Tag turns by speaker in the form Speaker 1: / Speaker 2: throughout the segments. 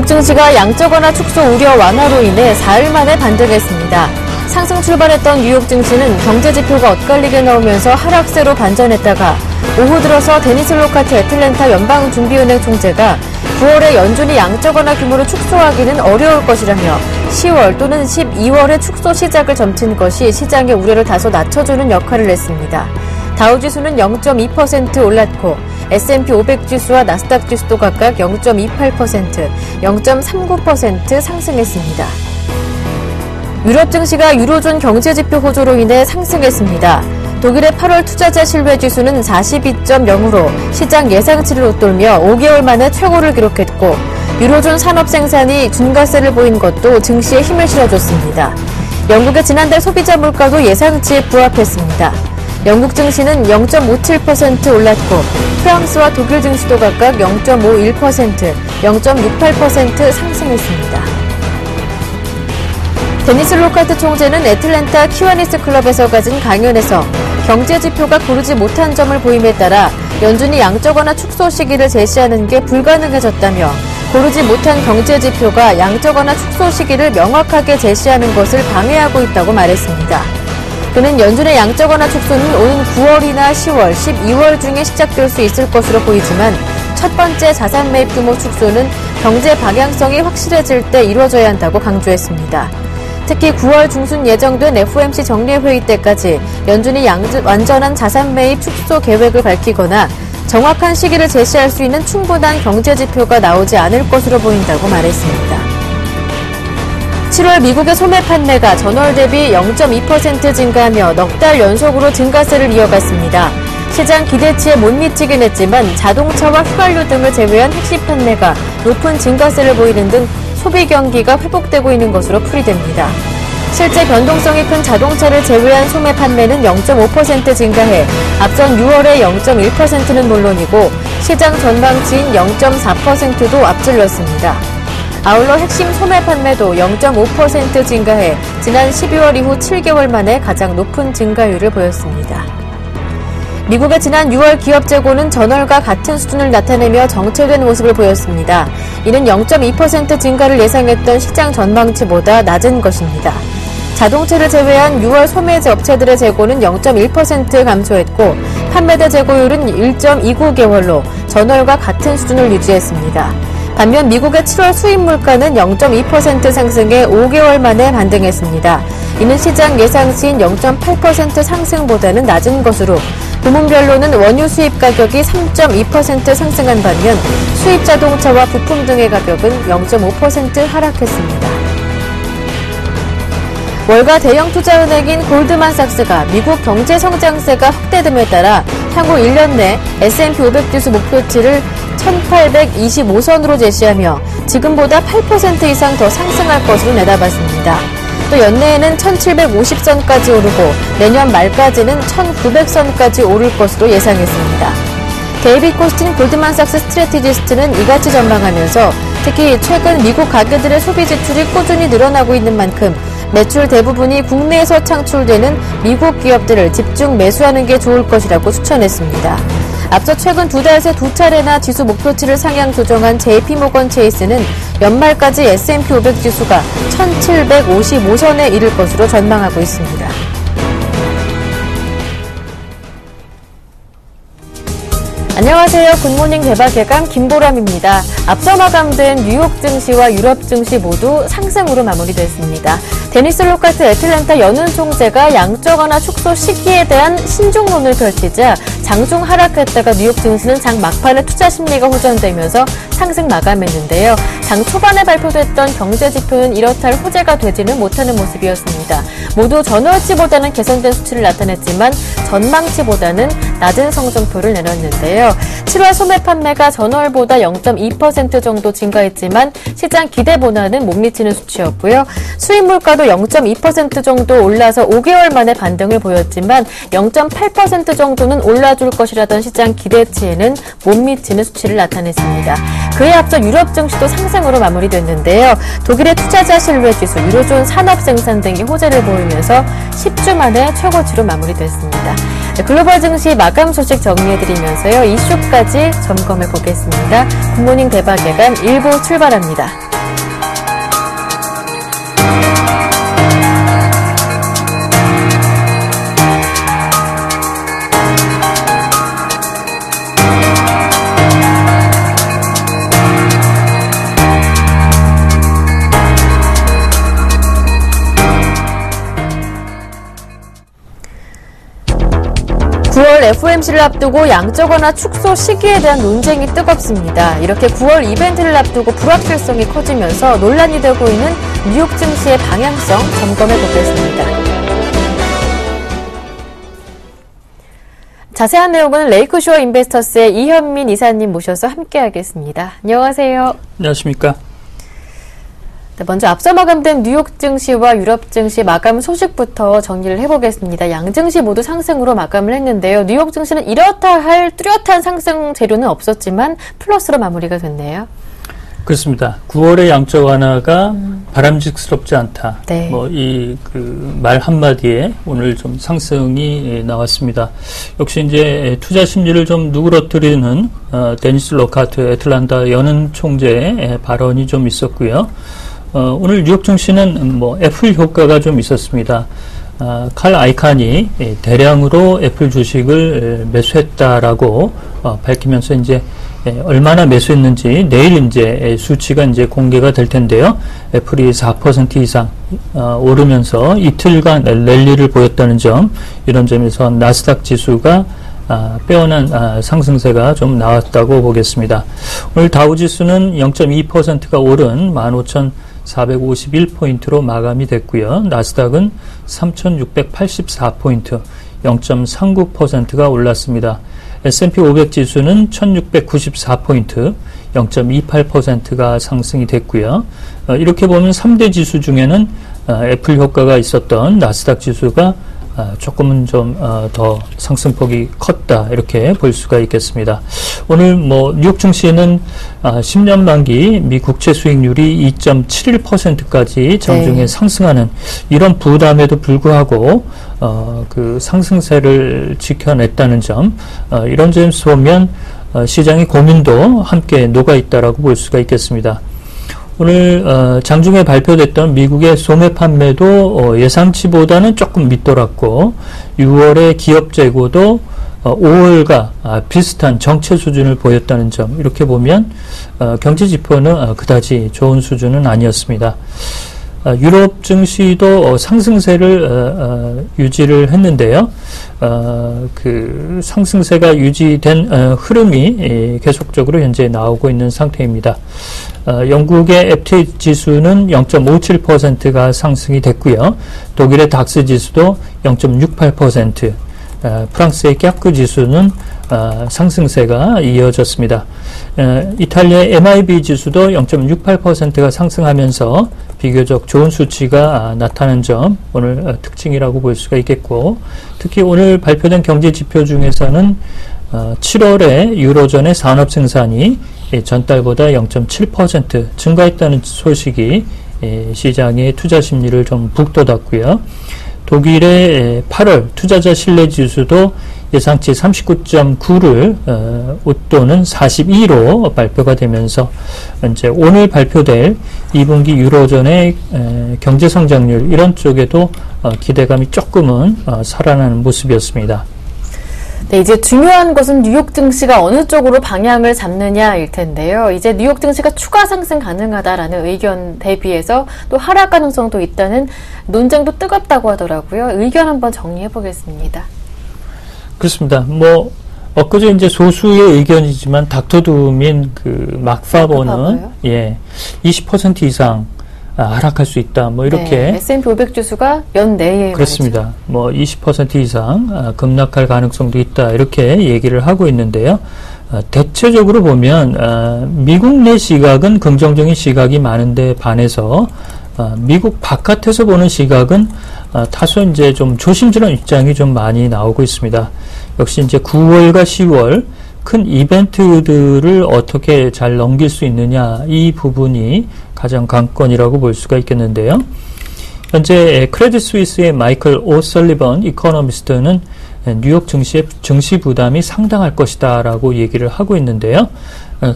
Speaker 1: 뉴욕 증시가 양적완화 축소 우려 완화로 인해 4일 만에 반등했습니다. 상승 출발했던 뉴욕 증시는 경제 지표가 엇갈리게 나오면서 하락세로 반전했다가 오후 들어서 데니스 로카트 애틀랜타 연방준비은행 총재가 9월에 연준이 양적 완화 규모를 축소하기는 어려울 것이라며 10월 또는 12월에 축소 시작을 점친 것이 시장의 우려를 다소 낮춰주는 역할을 했습니다. 다우지수는 0.2% 올랐고 S&P 500 지수와 나스닥 지수도 각각 0.28%, 0.39% 상승했습니다. 유럽 증시가 유로존 경제지표 호조로 인해 상승했습니다. 독일의 8월 투자자 신뢰지수는 42.0으로 시장 예상치를 웃돌며 5개월 만에 최고를 기록했고 유로존 산업 생산이 준가세를 보인 것도 증시에 힘을 실어줬습니다. 영국의 지난달 소비자 물가도 예상치에 부합했습니다. 영국 증시는 0.57% 올랐고 프랑스와 독일 증시도 각각 0.51%, 0.68% 상승했습니다. 데니스 로카트 총재는 애틀랜타 키와니스 클럽에서 가진 강연에서 경제 지표가 고르지 못한 점을 보임에 따라 연준이 양적 완화 축소 시기를 제시하는 게 불가능해졌다며 고르지 못한 경제 지표가 양적 완화 축소 시기를 명확하게 제시하는 것을 방해하고 있다고 말했습니다. 그는 연준의 양적 완화 축소는 오는 9월이나 10월, 12월 중에 시작될 수 있을 것으로 보이지만 첫 번째 자산 매입 규모 축소는 경제 방향성이 확실해질 때 이루어져야 한다고 강조했습니다. 특히 9월 중순 예정된 FOMC 정례회의 때까지 연준이 완전한 자산 매입 축소 계획을 밝히거나 정확한 시기를 제시할 수 있는 충분한 경제 지표가 나오지 않을 것으로 보인다고 말했습니다. 7월 미국의 소매 판매가 전월 대비 0.2% 증가하며 넉 달 연속으로 증가세를 이어갔습니다. 시장 기대치에 못 미치긴 했지만 자동차와 휘발유 등을 제외한 핵심 판매가 높은 증가세를 보이는 등 소비 경기가 회복되고 있는 것으로 풀이됩니다. 실제 변동성이 큰 자동차를 제외한 소매 판매는 0.5% 증가해 앞선 6월의 0.1%는 물론이고 시장 전망치인 0.4%도 앞질렀습니다. 아울러 핵심 소매 판매도 0.5% 증가해 지난 12월 이후 7개월 만에 가장 높은 증가율을 보였습니다. 미국의 지난 6월 기업 재고는 전월과 같은 수준을 나타내며 정체된 모습을 보였습니다. 이는 0.2% 증가를 예상했던 시장 전망치보다 낮은 것입니다. 자동차를 제외한 6월 소매제 업체들의 재고는 0.1% 감소했고 판매대 재고율은 1.29개월로 전월과 같은 수준을 유지했습니다. 반면 미국의 7월 수입 물가는 0.2% 상승해 5개월 만에 반등했습니다. 이는 시장 예상치인 0.8% 상승보다는 낮은 것으로 부문별로는 원유 수입 가격이 3.2% 상승한 반면 수입 자동차와 부품 등의 가격은 0.5% 하락했습니다. 월가 대형 투자은행인 골드만삭스가 미국 경제 성장세가 확대됨에 따라 향후 1년 내 S&P 500 지수 목표치를 1825선으로 제시하며 지금보다 8% 이상 더 상승할 것으로 내다봤습니다. 또 연내에는 1750선까지 오르고 내년 말까지는 1900선까지 오를 것으로 예상했습니다. 데이빗 코스틴 골드만삭스 스트래티지스트는 이같이 전망하면서 특히 최근 미국 가계들의 소비 지출이 꾸준히 늘어나고 있는 만큼 매출 대부분이 국내에서 창출되는 미국 기업들을 집중 매수하는 게 좋을 것이라고 추천했습니다. 앞서 최근 2달 새 2차례나 지수 목표치를 상향 조정한 JP모건 체이스는 연말까지 S&P 500 지수가 1755선에 이를 것으로 전망하고 있습니다. 안녕하세요. 굿모닝 대박예감 김보람입니다. 앞서 마감된 뉴욕 증시와 유럽 증시 모두 상승으로 마무리됐습니다. 데니스 로카트 애틀랜타 연은 총재가 양적 완화 축소 시기에 대한 신중론을 펼치자 장중 하락했다가 뉴욕 증시는 장 막판에 투자 심리가 호전되면서 상승 마감했는데요. 장 초반에 발표됐던 경제 지표는 이렇다 할 호재가 되지는 못하는 모습이었습니다. 모두 전월치보다는 개선된 수치를 나타냈지만 전망치보다는 낮은 성적표를 내놨는데요. 7월 소매 판매가 전월보다 0.2% 정도 증가했지만 시장 기대보다는 못 미치는 수치였고요. 수입 물가도 0.2% 정도 올라서 5개월 만에 반등을 보였지만 0.8% 정도는 올라줄 것이라던 시장 기대치에는 못 미치는 수치를 나타냈습니다. 그에 앞서 유럽 증시도 상승으로 마무리됐는데요. 독일의 투자자 신뢰지수, 유로존 산업 생산 등이 호재를 보이면서 10주 만에 최고치로 마무리됐습니다. 글로벌 증시 마감 소식 정리해드리면서요. 이슈까지 점검해 보겠습니다. 굿모닝 대박예감 1부 출발합니다. 9월 FOMC를 앞두고 양적 완화 축소 시기에 대한 논쟁이 뜨겁습니다. 이렇게 9월 이벤트를 앞두고 불확실성이 커지면서 논란이 되고 있는 뉴욕 증시의 방향성 점검해 보겠습니다. 자세한 내용은 레이크쇼어 인베스터스의 이현민 이사님 모셔서 함께하겠습니다. 안녕하세요.
Speaker 2: 안녕하십니까.
Speaker 1: 네, 먼저 앞서 마감된 뉴욕 증시와 유럽 증시 마감 소식부터 정리를 해보겠습니다. 양 증시 모두 상승으로 마감을 했는데요. 뉴욕 증시는 이렇다 할 뚜렷한 상승 재료는 없었지만 플러스로 마무리가 됐네요.
Speaker 2: 그렇습니다. 9월의 양적 완화가 바람직스럽지 않다.
Speaker 1: 네.
Speaker 2: 이 말 한마디에 오늘 좀 상승이 나왔습니다. 역시 이제 투자 심리를 좀 누그러뜨리는 데니스 로카트 애틀랜타 연은 총재의 발언이 좀 있었고요. 오늘 뉴욕 증시는 애플 효과가 좀 있었습니다. 칼 아이칸이 대량으로 애플 주식을 매수했다라고 밝히면서 이제 얼마나 매수했는지 내일 이제 수치가 이제 공개가 될 텐데요. 애플이 4% 이상 오르면서 이틀간 랠리를 보였다는 점, 이런 점에서 나스닥 지수가 빼어난 상승세가 좀 나왔다고 보겠습니다. 오늘 다우지수는 0.2%가 오른 15,451포인트로 마감이 됐고요. 나스닥은 3,684포인트, 0.39%가 올랐습니다. S&P 500 지수는 1694포인트, 0.28%가 상승이 됐고요. 이렇게 보면 3대 지수 중에는 애플 효과가 있었던 나스닥 지수가 조금은 좀 더 상승폭이 컸다, 이렇게 볼 수가 있겠습니다. 오늘 뉴욕 증시는 10년 만기 미 국채 수익률이 2.71%까지 장중에
Speaker 1: 네.
Speaker 2: 상승하는 이런 부담에도 불구하고 그 상승세를 지켜냈다는 점, 이런 점에서 보면 시장의 고민도 함께 녹아 있다라고 볼 수가 있겠습니다. 오늘 장중에 발표됐던 미국의 소매 판매도 예상치보다는 조금 밑돌았고, 6월의 기업 재고도 5월과 비슷한 정체 수준을 보였다는 점, 이렇게 보면 경제 지표는 그다지 좋은 수준은 아니었습니다. 유럽 증시도 상승세를 유지를 했는데요. 그 상승세가 유지된 흐름이 계속적으로 현재 나오고 있는 상태입니다. 영국의 FT 지수는 0.57%가 상승이 됐고요. 독일의 닥스 지수도 0.68%, 프랑스의 깍크 지수는 상승세가 이어졌습니다. 이탈리아의 MIB 지수도 0.68%가 상승하면서 비교적 좋은 수치가 나타난 점, 오늘 특징이라고 볼 수가 있겠고, 특히 오늘 발표된 경제 지표 중에서는 7월에 유로존의 산업 생산이 전달보다 0.7% 증가했다는 소식이 시장의 투자 심리를 좀 북돋았고요. 독일의 8월 투자자 신뢰 지수도 예상치 39.9를 웃도는 42로 발표가 되면서 이제 오늘 발표될 2분기 유로존의 경제 성장률, 이런 쪽에도 기대감이 조금은 살아나는 모습이었습니다.
Speaker 1: 네, 이제 중요한 것은 뉴욕 증시가 어느 쪽으로 방향을 잡느냐일 텐데요. 이제 뉴욕 증시가 추가 상승 가능하다라는 의견 대비해서 또 하락 가능성도 있다는 논쟁도 뜨겁다고 하더라고요. 의견 한번 정리해 보겠습니다.
Speaker 2: 그렇습니다. 엊그제 이제 소수의 의견이지만 닥터둠인 그 막파버는 20% 이상 하락할 수 있다. 이렇게.
Speaker 1: 네, S&P 500 지수가 연내에.
Speaker 2: 그렇습니다. 20% 이상 급락할 가능성도 있다. 이렇게 얘기를 하고 있는데요. 대체적으로 보면, 미국 내 시각은 긍정적인 시각이 많은데 반해서, 미국 바깥에서 보는 시각은 다소 이제 좀 조심스러운 입장이 좀 많이 나오고 있습니다. 역시 이제 9월과 10월 큰 이벤트들을 어떻게 잘 넘길 수 있느냐, 이 부분이 가장 관건이라고 볼 수가 있겠는데요. 현재 크레딧 스위스의 마이클 오설리번 이코노미스트는 뉴욕 증시의 증시 부담이 상당할 것이다 라고 얘기를 하고 있는데요.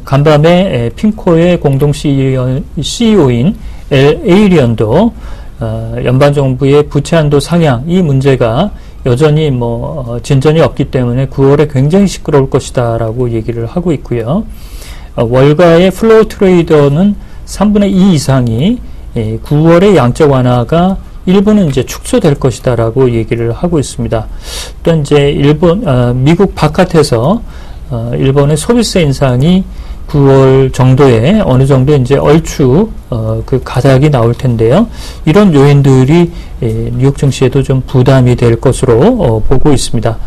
Speaker 2: 간밤에 핀코의 공동 CEO인 엘 에이리언도 연방정부의 부채 한도 상향, 이 문제가 여전히 진전이 없기 때문에 9월에 굉장히 시끄러울 것이다 라고 얘기를 하고 있고요. 월가의 플로우 트레이더는 3분의 2 이상이 9월의 양적 완화가 일부는 이제 축소될 것이다라고 얘기를 하고 있습니다. 또 이제 미국 바깥에서 일본의 소비세 인상이 9월 정도에 어느 정도 이제 얼추 그 가닥이 나올 텐데요. 이런 요인들이 뉴욕 증시에도 좀 부담이 될 것으로 보고 있습니다.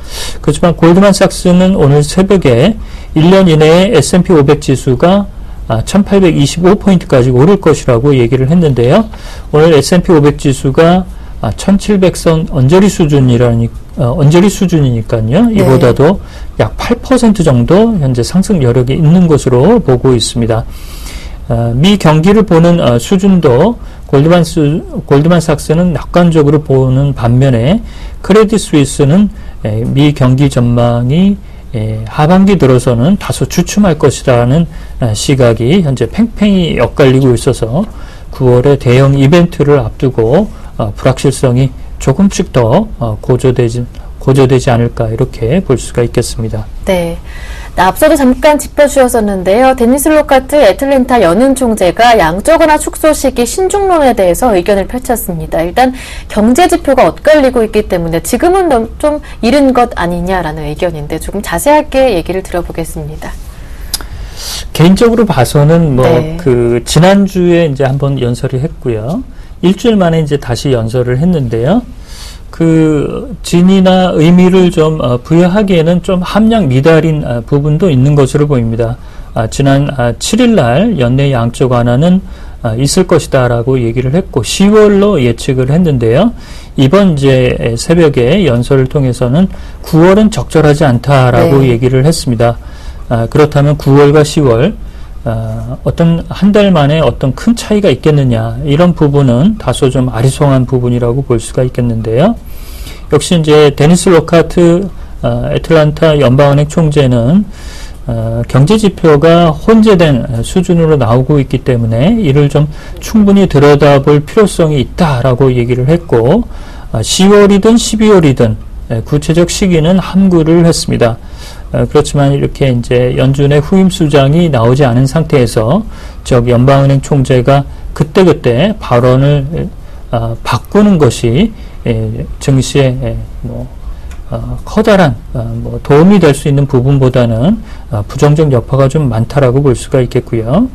Speaker 2: 그렇지만 골드만삭스는 오늘 새벽에 1년 이내에 S&P 500 지수가 1825포인트까지 오를 것이라고 얘기를 했는데요. 오늘 S&P 500 지수가 1700선 언저리 수준이니까요. 이보다도 약 8% 정도 현재 상승 여력이 있는 것으로 보고 있습니다. 미 경기를 보는 수준도 골드만삭스는 낙관적으로 보는 반면에 크레딧 스위스는 미 경기 전망이 하반기 들어서는 다소 주춤할 것이라는 시각이 현재 팽팽히 엇갈리고 있어서 9월에 대형 이벤트를 앞두고 불확실성이 조금씩 더 고조되지 않을까 이렇게 볼 수가 있겠습니다.
Speaker 1: 네. 앞서도 잠깐 짚어주셨었는데요. 데니스 로카트 애틀랜타 연은 총재가 양적완화 축소 시기 신중론에 대해서 의견을 펼쳤습니다. 일단 경제 지표가 엇갈리고 있기 때문에 지금은 좀 이른 것 아니냐라는 의견인데 조금 자세하게 얘기를 들어보겠습니다.
Speaker 2: 개인적으로 봐서는 지난주에 이제 한번 연설을 했고요. 일주일 만에 이제 다시 연설을 했는데요. 그 진위나 의미를 좀 부여하기에는 좀 함량 미달인 부분도 있는 것으로 보입니다. 지난 7일 날 연내 양적 완화는 있을 것이다라고 얘기를 했고 10월로 예측을 했는데요. 이번 이제 새벽에 연설을 통해서는 9월은 적절하지 않다라고 얘기를 했습니다. 그렇다면 9월과 10월 어떤 한 달 만에 어떤 큰 차이가 있겠느냐 이런 부분은 다소 좀 아리송한 부분이라고 볼 수가 있겠는데요. 역시 이제 데니스 로카트 애틀랜타 연방은행 총재는 경제 지표가 혼재된 수준으로 나오고 있기 때문에 이를 좀 충분히 들여다볼 필요성이 있다라고 얘기를 했고 10월이든 12월이든 구체적 시기는 함구를 했습니다. 그렇지만 이렇게 이제 연준의 후임 수장이 나오지 않은 상태에서 연방은행 총재가 그때그때 발언을 바꾸는 것이 증시에 커다란 도움이 될 수 있는 부분보다는 부정적 여파가 좀 많다라고 볼 수가 있겠고요.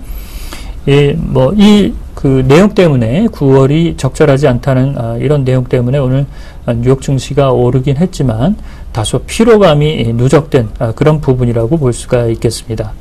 Speaker 2: 그 내용 때문에 9월이 적절하지 않다는 이런 내용 때문에 오늘 뉴욕 증시가 오르긴 했지만 다소 피로감이 누적된 그런 부분이라고 볼 수가 있겠습니다.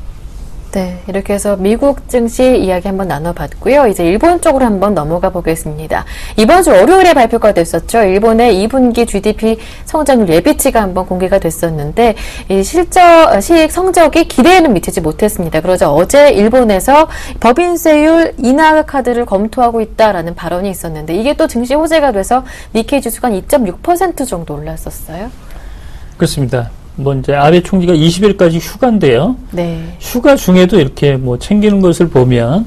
Speaker 1: 네, 이렇게 해서 미국 증시 이야기 한번 나눠봤고요. 이제 일본 쪽으로 한번 넘어가 보겠습니다. 이번 주 월요일에 발표가 됐었죠. 일본의 2분기 GDP 성장률 예비치가 한번 공개가 됐었는데 이 시익 성적이 기대에는 미치지 못했습니다. 그러자 어제 일본에서 법인세율 인하 카드를 검토하고 있다라는 발언이 있었는데 이게 또 증시 호재가 돼서 니케이 지수가 2.6% 정도 올랐었어요.
Speaker 2: 그렇습니다. 이제 아베 총리가 20일까지 휴가인데요.
Speaker 1: 네. 휴가
Speaker 2: 중에도 이렇게 챙기는 것을 보면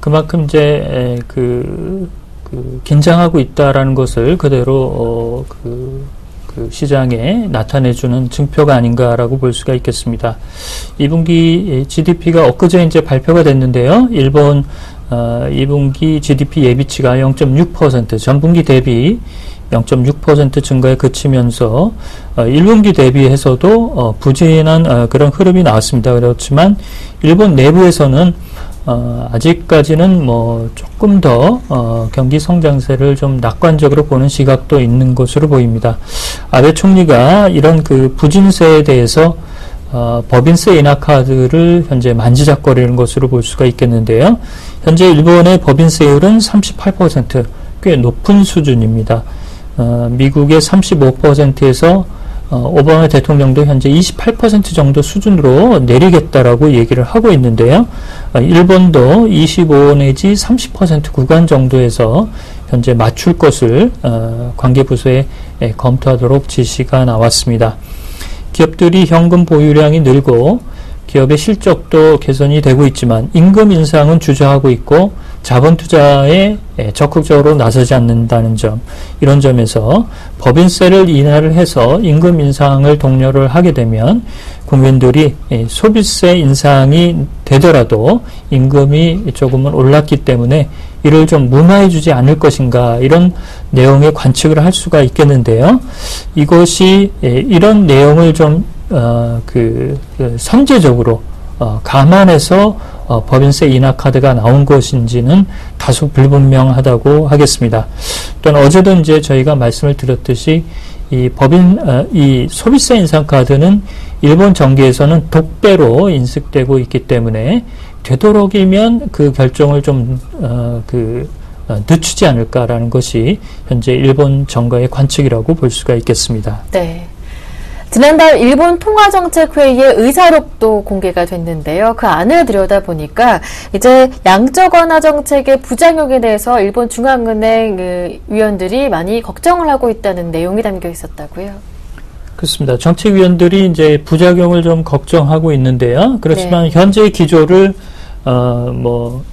Speaker 2: 그만큼 이제 긴장하고 있다라는 것을 그대로 그 시장에 나타내주는 증표가 아닌가라고 볼 수가 있겠습니다. 2분기 GDP가 엊그제 이제 발표가 됐는데요. 일본 2분기 GDP 예비치가 0.6% 전분기 대비 0.6% 증가에 그치면서 1분기 대비해서도 부진한 그런 흐름이 나왔습니다. 그렇지만 일본 내부에서는 아직까지는 조금 더 경기 성장세를 좀 낙관적으로 보는 시각도 있는 것으로 보입니다. 아베 총리가 이런 그 부진세에 대해서 법인세 인하 카드를 현재 만지작거리는 것으로 볼 수가 있겠는데요. 현재 일본의 법인세율은 38%, 꽤 높은 수준입니다. 미국의 35%에서 오바마 대통령도 현재 28% 정도 수준으로 내리겠다라고 얘기를 하고 있는데요. 일본도 25 내지 30% 구간 정도에서 현재 맞출 것을 관계부서에 검토하도록 지시가 나왔습니다. 기업들이 현금 보유량이 늘고 기업의 실적도 개선이 되고 있지만 임금 인상은 주저하고 있고 자본 투자에 적극적으로 나서지 않는다는 점, 이런 점에서 법인세를 인하를 해서 임금 인상을 독려를 하게 되면 국민들이 소비세 인상이 되더라도 임금이 조금은 올랐기 때문에 이를 좀 무마해주지 않을 것인가 이런 내용의 관측을 할 수가 있겠는데요. 이것이 이런 내용을 좀 선제적으로 감안해서 법인세 인하 카드가 나온 것인지는 다소 불분명하다고 하겠습니다. 또한 어제도 이제 저희가 말씀을 드렸듯이 이 소비세 인상 카드는 일본 정계에서는 독배로 인식되고 있기 때문에 되도록이면 그 결정을 좀 늦추지 않을까라는 것이 현재 일본 정가의 관측이라고 볼 수가 있겠습니다.
Speaker 1: 네. 지난달 일본 통화정책회의의 의사록도 공개가 됐는데요. 그 안을 들여다보니까 이제 양적 완화 정책의 부작용에 대해서 일본 중앙은행 위원들이 많이 걱정을 하고 있다는 내용이 담겨 있었다고요.
Speaker 2: 그렇습니다. 정책위원들이 이제 부작용을 좀 걱정하고 있는데요. 그렇지만
Speaker 1: 네.
Speaker 2: 현재의 기조를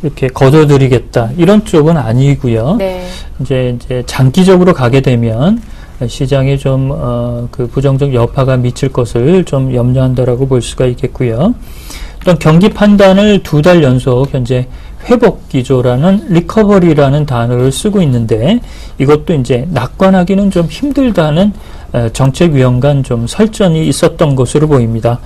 Speaker 2: 이렇게 거둬들이겠다 이런 쪽은 아니고요.
Speaker 1: 네.
Speaker 2: 이제 장기적으로 가게 되면 시장에 좀 부정적 여파가 미칠 것을 좀 염려한다라고 볼 수가 있겠고요. 또한 경기 판단을 2달 연속 현재 회복 기조라는 리커버리라는 단어를 쓰고 있는데 이것도 이제 낙관하기는 좀 힘들다는 정책위원 간 좀 설전이 있었던 것으로 보입니다.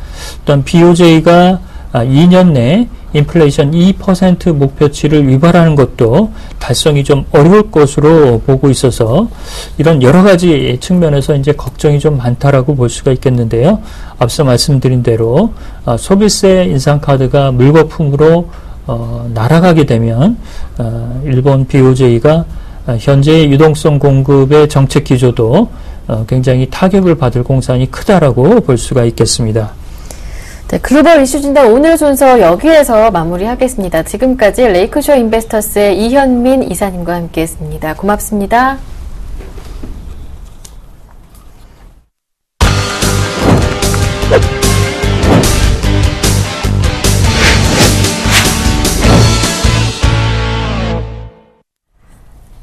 Speaker 2: 또한 BOJ가 2년 내 인플레이션 2% 목표치를 위반하는 것도 달성이 좀 어려울 것으로 보고 있어서 이런 여러 가지 측면에서 이제 걱정이 좀 많다라고 볼 수가 있겠는데요. 앞서 말씀드린 대로 소비세 인상 카드가 물거품으로 날아가게 되면 일본 BOJ가 현재의 유동성 공급의 정책 기조도 굉장히 타격을 받을 공산이 크다라고 볼 수가 있겠습니다.
Speaker 1: 네, 글로벌 이슈 진단 오늘 순서 여기에서 마무리하겠습니다. 지금까지 레이크쇼 인베스터스의 이현민 이사님과 함께했습니다. 고맙습니다.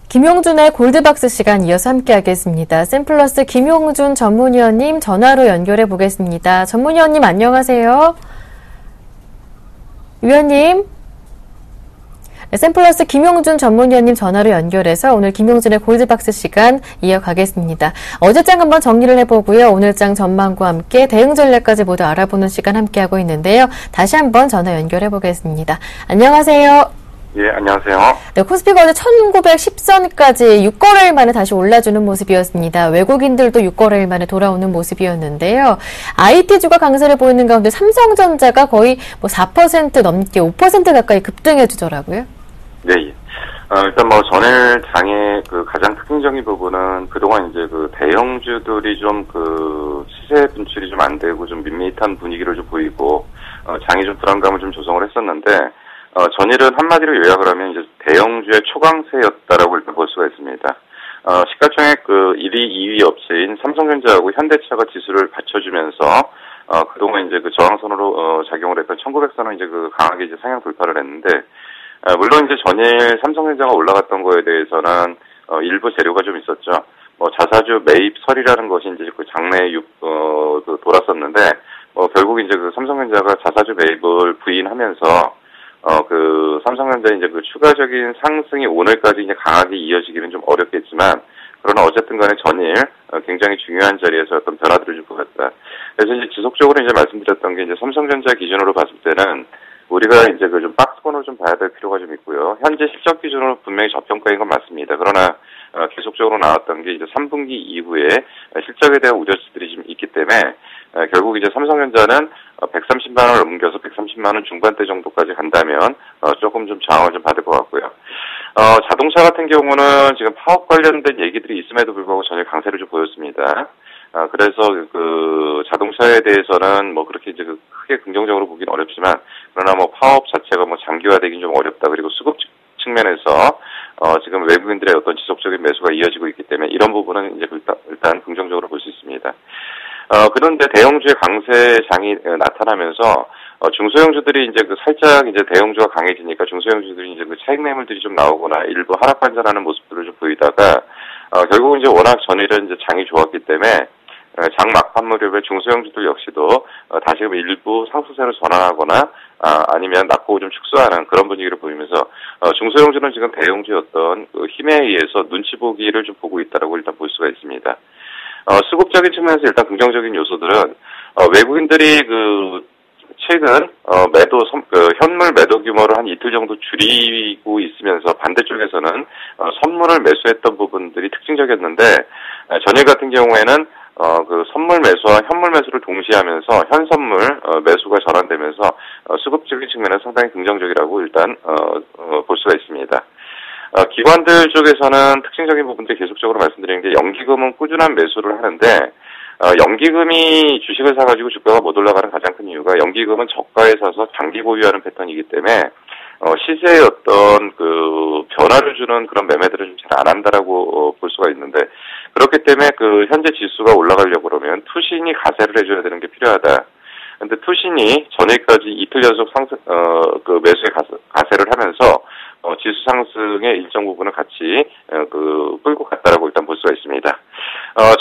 Speaker 1: 김용준의 골드박스 시간 이어서 함께하겠습니다. 샘플러스 김용준 전문위원님 전화로 연결해 보겠습니다. 전문위원님 안녕하세요. 위원님. 샘플러스 김용준 전문위원님 전화로 연결해서 오늘 김용준의 골드박스 시간 이어가겠습니다. 어제장 한번 정리를 해보고요. 오늘장 전망과 함께 대응 전략까지 모두 알아보는 시간 함께하고 있는데요. 다시 한번 전화 연결해 보겠습니다. 안녕하세요.
Speaker 3: 예, 안녕하세요.
Speaker 1: 네, 코스피가 어제 1910선까지 6거래일 만에 다시 올라주는 모습이었습니다. 외국인들도 6거래일 만에 돌아오는 모습이었는데요. IT주가 강세를 보이는 가운데 삼성전자가 거의 4% 넘게 5% 가까이 급등해 주더라고요.
Speaker 3: 네, 예. 일단 전일 장의 가장 특징적인 부분은 그동안 이제 대형주들이 좀 시세 분출이 좀 안 되고 좀 밋밋한 분위기를 좀 보이고, 장이 좀 불안감을 좀 조성을 했었는데, 전일은 한마디로 요약을 하면 이제 대형주의 초강세였다라고 일단 볼 수가 있습니다. 시가총액 1위, 2위 업체인 삼성전자하고 현대차가 지수를 받쳐주면서, 그동안 이제 저항선으로 작용을 했던 1900선은 이제 강하게 이제 상향 돌파를 했는데, 물론 이제 전일 삼성전자가 올라갔던 거에 대해서는, 일부 재료가 좀 있었죠. 자사주 매입설이라는 것이 이제 장내에 돌았었는데, 결국 이제 삼성전자가 자사주 매입을 부인하면서, 삼성전자 이제 추가적인 상승이 오늘까지 이제 강하게 이어지기는 좀 어렵겠지만, 그러나 어쨌든 간에 전일, 굉장히 중요한 자리에서 어떤 변화들을 좀 보였다. 그래서 이제 지속적으로 이제 말씀드렸던 게 이제 삼성전자 기준으로 봤을 때는, 우리가 이제 좀 박스권으로 좀 봐야 될 필요가 좀 있고요. 현재 실적 기준으로 분명히 저평가인 건 맞습니다. 그러나, 계속적으로 나왔던 게 이제 3분기 이후에 실적에 대한 우려치들이 좀 있기 때문에, 결국 이제 삼성전자는 130만 원을 넘겨서 130만 원 중반대 정도까지 간다면 조금 좀 저항을 좀 받을 것 같고요. 자동차 같은 경우는 지금 파업 관련된 얘기들이 있음에도 불구하고 전혀 강세를 좀 보였습니다. 그래서 자동차에 대해서는 그렇게 이제 크게 긍정적으로 보기는 어렵지만, 그러나 파업 자체가 장기화되긴 좀 어렵다. 그리고 수급 측면에서 지금 외국인들의 어떤 지속적인 매수가 이어지고 있기 때문에 이런 부분은 이제 일단 긍정적으로 볼 수 있습니다. 그런데 대형주의 강세장이 나타나면서, 중소형주들이 이제 살짝 이제 대형주가 강해지니까 중소형주들이 이제 차익 매물들이 좀 나오거나 일부 하락 반전하는 모습들을 좀 보이다가, 결국은 이제 워낙 전일은 이제 장이 좋았기 때문에, 장 막판 무렵에 중소형주들 역시도, 다시금 일부 상승세로 전환하거나, 아니면 낙폭을 좀 축소하는 그런 분위기를 보이면서 중소형주는 지금 대형주의 어떤 그 힘에 의해서 눈치 보기를 좀 보고 있다라고 일단 볼 수가 있습니다. 수급적인 측면에서 일단 긍정적인 요소들은 외국인들이 그 최근 현물 매도 규모를 한 이틀 정도 줄이고 있으면서 반대쪽에서는 선물을 매수했던 부분들이 특징적이었는데 전일 같은 경우에는 그 선물 매수와 현물 매수를 동시에 하면서 현선물 매수가 전환되면서 수급적인 측면에서 상당히 긍정적이라고 일단 볼 수가 있습니다. 기관들 쪽에서는 특징적인 부분들이 계속적으로 말씀드리는 게 연기금은 꾸준한 매수를 하는데 연기금이 주식을 사가지고 주가가 못 올라가는 가장 큰 이유가 연기금은 저가에 사서 장기 보유하는 패턴이기 때문에 시세의 어떤 그 변화를 주는 그런 매매들을 좀 잘 안 한다라고 볼 수가 있는데 그렇기 때문에 그 현재 지수가 올라가려고 그러면 투신이 가세를 해줘야 되는 게 필요하다. 근데 투신이 전일까지 이틀 연속 그 매수에 가세를 하면서 지수 상승의 일정 부분을 같이 끌고 갔다라고 일단 볼 수가 있습니다.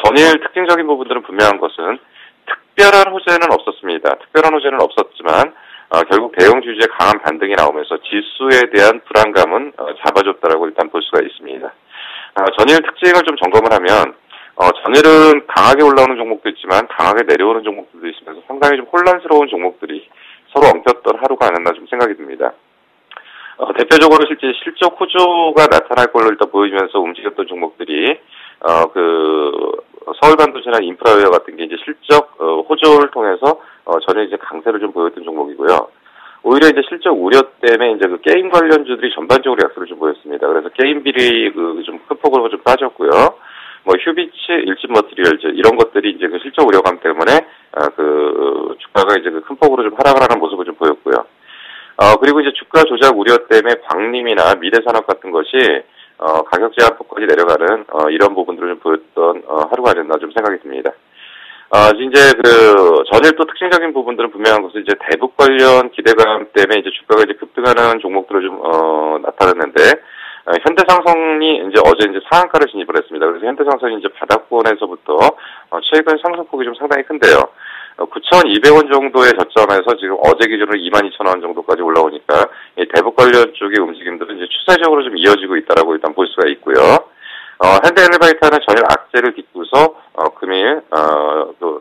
Speaker 3: 전일 특징적인 부분들은 분명한 것은 특별한 호재는 없었습니다. 특별한 호재는 없었지만 결국 대형주주의 강한 반등이 나오면서 지수에 대한 불안감은 잡아줬다라고 일단 볼 수가 있습니다. 전일 특징을 좀 점검을 하면 전일은 강하게 올라오는 종목도 있지만 강하게 내려오는 종목들도 있으면서 상당히 좀 혼란스러운 종목들이 서로 엉켰던 하루가 아니었나 좀 생각이 듭니다. 대표적으로 실제 실적 호조가 나타날 걸로 일단 보여지면서 움직였던 종목들이 서울반도체나 인프라웨어 같은 게 이제 실적 호조를 통해서 전에 이제 강세를 좀 보였던 종목이고요. 오히려 이제 실적 우려 때문에 이제 그 게임 관련주들이 전반적으로 약세를 좀 보였습니다. 그래서 게임 비리 좀 큰 폭으로 좀 빠졌고요. 뭐 휴비츠, 일진머티리얼즈 이런 것들이 이제 그 실적 우려감 때문에 주가가 이제 그 큰 폭으로 좀 하락을 하는 모습을 좀 보였고요. 그리고 이제 주가 조작 우려 때문에 광림이나 미래산업 같은 것이 가격 제한 폭까지 내려가는 이런 부분들을 좀 보였던 하루가 아니었나 좀 생각이 듭니다. 이제 전일 또 특징적인 부분들은 분명한 것은 이제 대북 관련 기대감 때문에 이제 주가가 이제 급등하는 종목들을 좀 나타났는데 현대상성이 이제 어제 이제 상한가를 진입을 했습니다. 그래서 현대상성이 이제 바닥권에서부터 최근 상승폭이 좀 상당히 큰데요. 9,200원 정도의 저점에서 지금 어제 기준으로 22,000원 정도까지 올라오니까 이 대북 관련 쪽의 움직임들은 이제 추세적으로 좀 이어지고 있다라고 일단 볼 수가 있고요. 현대엘리베이터는 전일 악재를 딛고서 금일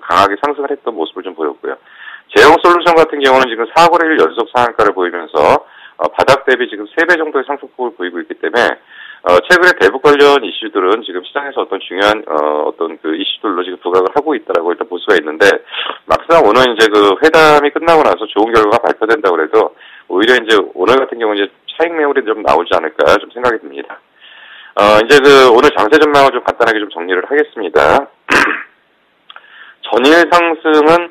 Speaker 3: 강하게 상승을 했던 모습을 좀 보였고요. 제형솔루션 같은 경우는 지금 4거래일 연속 상한가를 보이면서 바닥 대비 지금 3배 정도의 상승폭을 보이고 있기 때문에 최근에 대북 관련 이슈들은 지금 시장에서 어떤 중요한 어떤 그 이슈들로 지금 부각을 하고 있다라고 일단 볼 수가 있는데 막상 오늘 이제 그 회담이 끝나고 나서 좋은 결과가 발표된다고 해도 오히려 이제 오늘 같은 경우 이제 차익 매물이 좀 나오지 않을까 좀 생각이 듭니다. 이제 오늘 장세 전망을 좀 간단하게 좀 정리를 하겠습니다. 전일 상승은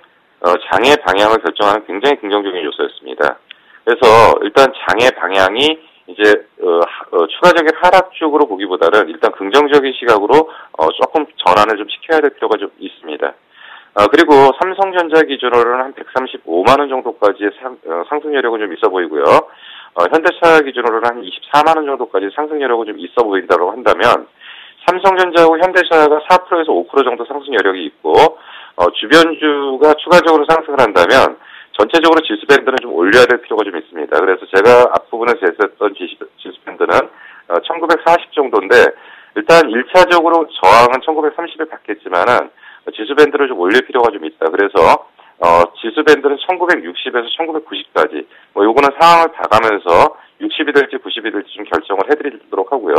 Speaker 3: 장의 방향을 결정하는 굉장히 긍정적인 요소였습니다. 그래서 일단 장의 방향이 이제 추가적인 하락 쪽으로 보기보다는 일단 긍정적인 시각으로 조금 전환을 좀 시켜야 될 필요가 좀 있습니다. 그리고 삼성전자 기준으로는 한 135만 원 정도까지의 상승 여력은 좀 있어 보이고요. 현대차 기준으로는 한 24만 원 정도까지 상승 여력은 좀 있어 보인다고 한다면 삼성전자하고 현대차가 4%에서 5% 정도 상승 여력이 있고 주변주가 추가적으로 상승을 한다면 전체적으로 지수 밴드는 좀 올려야 될 필요가 좀 있습니다. 그래서 제가 앞부분에 제시했던 지수 밴드는 1940 정도인데 일단 1차적으로 저항은 1930을 받겠지만은 지수 밴드를 좀 올릴 필요가 좀 있다. 그래서 지수 밴드는 1960에서 1990까지 요거는 상황을 봐가면서 60이 될지 90이 될지 좀 결정을 해드리도록 하고요.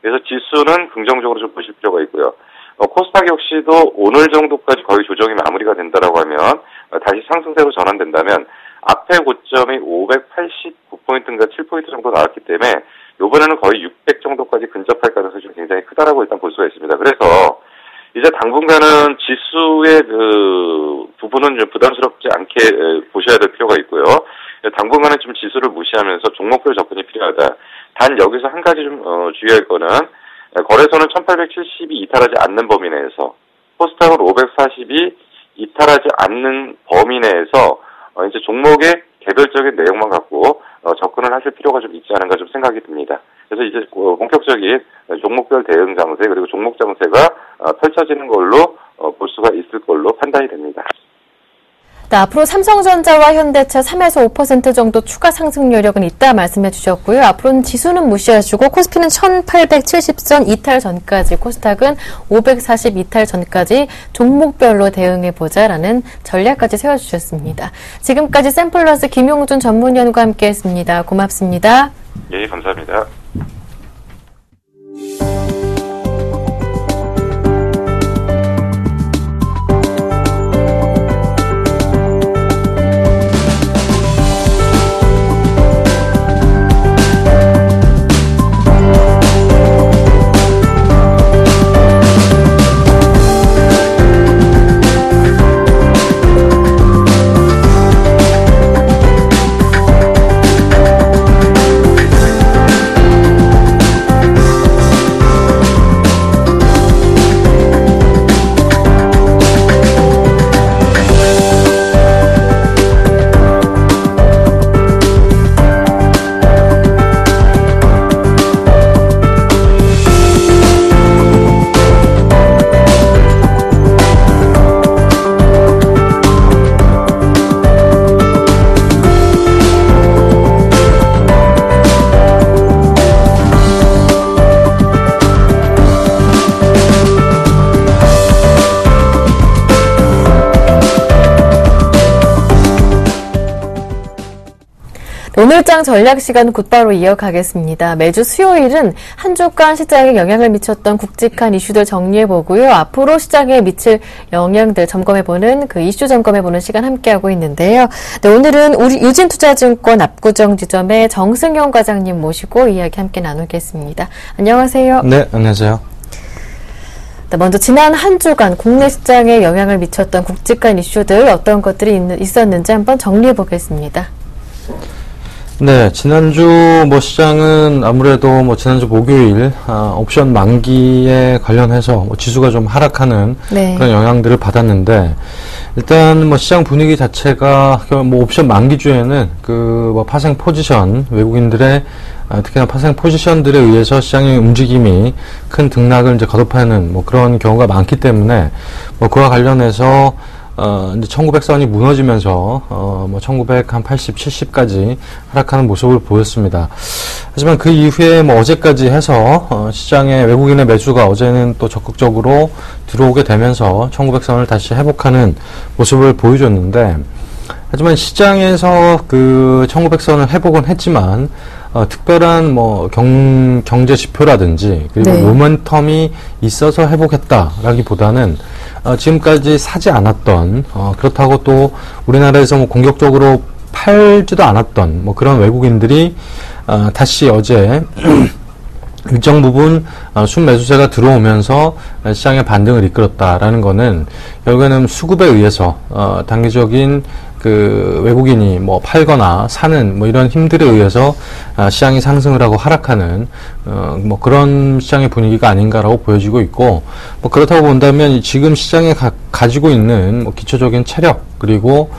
Speaker 3: 그래서 지수는 긍정적으로 좀 보실 필요가 있고요. 코스닥 역시도 오늘 정도까지 거의 조정이 마무리가 된다라고 하면 다시 상승세로 전환된다면 앞에 고점이 589포인트인가 7포인트 정도 나왔기 때문에 이번에는 거의 600 정도까지 근접할 가능성이 좀 굉장히 크다라고 일단 볼 수가 있습니다. 그래서 이제 당분간은 지수의 부분은 좀 부담스럽지 않게 보셔야 될 필요가 있고요. 당분간은 좀 지수를 무시하면서 종목별 접근이 필요하다. 단 여기서 한 가지 좀 주의할 거는 거래소는 1870이 이탈하지 않는 범위 내에서 코스닥은 540이 이탈하지 않는 범위 내에서 이제 종목의 개별적인 내용만 갖고 접근을 하실 필요가 좀 있지 않은가 좀 생각이 듭니다. 그래서 이제 본격적인 종목별 대응 장세 그리고 종목 장세가 펼쳐지는 걸로 볼 수가 있을 걸로 판단이 됩니다.
Speaker 1: 네, 앞으로 삼성전자와 현대차 3에서 5% 정도 추가 상승 여력은 있다 말씀해 주셨고요. 앞으로는 지수는 무시하시고 코스피는 1870선 이탈 전까지, 코스닥은 540 이탈 전까지 종목별로 대응해보자라는 전략까지 세워주셨습니다. 지금까지 샘플러스 김용준 전문위원과 함께했습니다. 고맙습니다.
Speaker 3: 예, 감사합니다.
Speaker 1: 오늘장 전략 시간 곧바로 이어가겠습니다. 매주 수요일은 한 주간 시장에 영향을 미쳤던 굵직한 이슈들 정리해보고요. 앞으로 시장에 미칠 영향들 점검해보는 그 이슈 점검해보는 시간 함께하고 있는데요. 네, 오늘은 우리 유진투자증권 압구정 지점의 정승영 과장님 모시고 이야기 함께 나누겠습니다. 안녕하세요.
Speaker 4: 네, 안녕하세요.
Speaker 1: 먼저 지난 한 주간 국내 시장에 영향을 미쳤던 굵직한 이슈들 어떤 것들이 있었는지 한번 정리해보겠습니다.
Speaker 4: 네, 지난주 시장은 아무래도 지난주 목요일 옵션 만기에 관련해서 지수가 좀 하락하는 그런 영향들을 받았는데, 일단 시장 분위기 자체가 옵션 만기주에는 파생 포지션, 외국인들의 특히나 파생 포지션들에 의해서 시장의 움직임이 큰 등락을 이제 거듭하는 그런 경우가 많기 때문에 그와 관련해서 이제 1900선이 무너지면서 1980, 70까지 하락하는 모습을 보였습니다. 하지만 그 이후에 어제까지 해서 시장에 외국인의 매수가 어제는 또 적극적으로 들어오게 되면서 1900선을 다시 회복하는 모습을 보여줬는데, 하지만 시장에서 1900선을 회복은 했지만 특별한 경제 지표라든지 그리고 모멘텀이 있어서 회복했다라기보다는 지금까지 사지 않았던 그렇다고 또 우리나라에서 공격적으로 팔지도 않았던 그런 외국인들이 다시 어제 일정 부분 순매수세가 들어오면서 시장의 반등을 이끌었다라는 거는 결국에는 수급에 의해서 단기적인 외국인이 팔거나 사는 이런 힘들에 의해서 시장이 상승을 하고 하락하는 그런 시장의 분위기가 아닌가라고 보여지고 있고, 그렇다고 본다면 지금 시장에 가지고 있는 기초적인 체력 그리고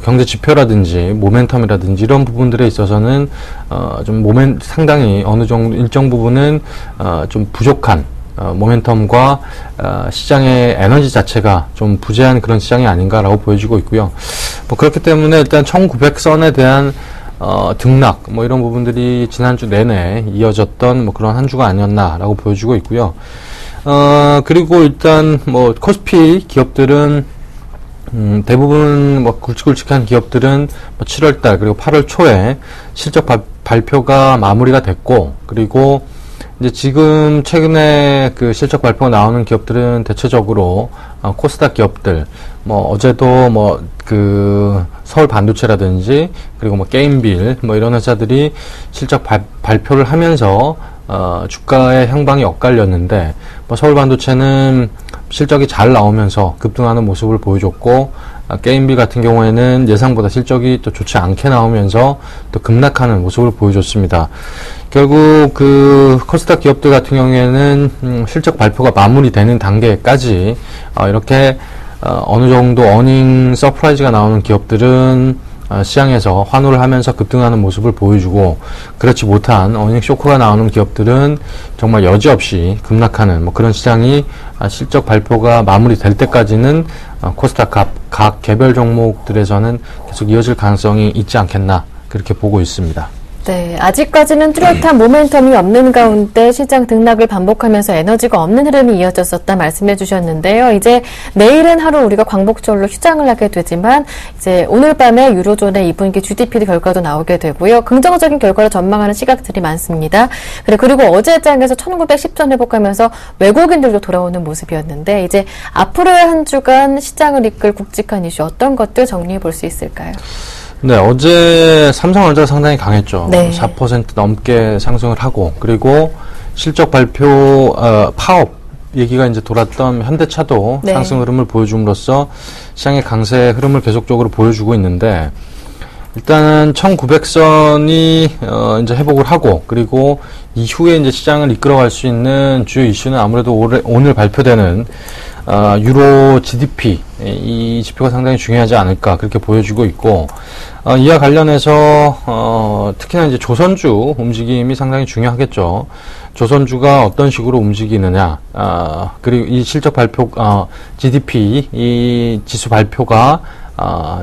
Speaker 4: 경제 지표라든지 모멘텀이라든지 이런 부분들에 있어서는 좀 상당히 어느 정도 일정 부분은 좀 부족한 모멘텀과 시장의 에너지 자체가 좀 부재한 그런 시장이 아닌가라고 보여지고 있고요. 그렇기 때문에 일단 1900선에 대한 등락 이런 부분들이 지난주 내내 이어졌던 그런 한 주가 아니었나라고 보여지고 있고요. 그리고 일단 코스피 기업들은 대부분 굵직굵직한 기업들은 7월달 그리고 8월 초에 실적 발표가 마무리가 됐고, 그리고 이제 지금 최근에 실적 발표가 나오는 기업들은 대체적으로 코스닥 기업들, 어제도 서울 반도체라든지 그리고 게임빌 이런 회사들이 실적 발표를 하면서 주가의 향방이 엇갈렸는데, 서울 반도체는 실적이 잘 나오면서 급등하는 모습을 보여줬고, 게임빌 같은 경우에는 예상보다 실적이 또 좋지 않게 나오면서 또 급락하는 모습을 보여줬습니다. 결국 코스닥 기업들 같은 경우에는 실적 발표가 마무리되는 단계까지 이렇게 어느 정도 어닝 서프라이즈가 나오는 기업들은 시장에서 환호를 하면서 급등하는 모습을 보여주고, 그렇지 못한 어닝 쇼크가 나오는 기업들은 정말 여지없이 급락하는 뭐 그런 시장이 실적 발표가 마무리될 때까지는 코스닥 각 개별 종목들에서는 계속 이어질 가능성이 있지 않겠나 그렇게 보고 있습니다.
Speaker 1: 네, 아직까지는 뚜렷한 모멘텀이 없는 가운데 시장 등락을 반복하면서 에너지가 없는 흐름이 이어졌었다 말씀해 주셨는데요. 이제 내일은 하루 우리가 광복절로 휴장을 하게 되지만 이제 오늘 밤에 유로존의 2분기 GDP 결과도 나오게 되고요. 긍정적인 결과를 전망하는 시각들이 많습니다. 그리고 어제 장에서 1910전 회복하면서 외국인들도 돌아오는 모습이었는데 이제 앞으로의 한 주간 시장을 이끌 굵직한 이슈 어떤 것들 정리해 볼 수 있을까요?
Speaker 4: 네, 어제 삼성전자가 상당히 강했죠.
Speaker 1: 네.
Speaker 4: 4% 넘게 상승을 하고, 그리고 실적 발표, 파업 얘기가 이제 돌았던 현대차도
Speaker 1: 네.
Speaker 4: 상승 흐름을 보여줌으로써 시장의 강세 흐름을 계속적으로 보여주고 있는데, 일단은 1900선이 이제 회복을 하고, 그리고 이후에 이제 시장을 이끌어갈 수 있는 주요 이슈는 아무래도 오늘 발표되는 유로 GDP 이 지표가 상당히 중요하지 않을까 그렇게 보여지고 있고, 이와 관련해서 특히나 이제 조선주 움직임이 상당히 중요하겠죠. 조선주가 어떤 식으로 움직이느냐, 그리고 이 실적 발표, GDP 이 지수 발표가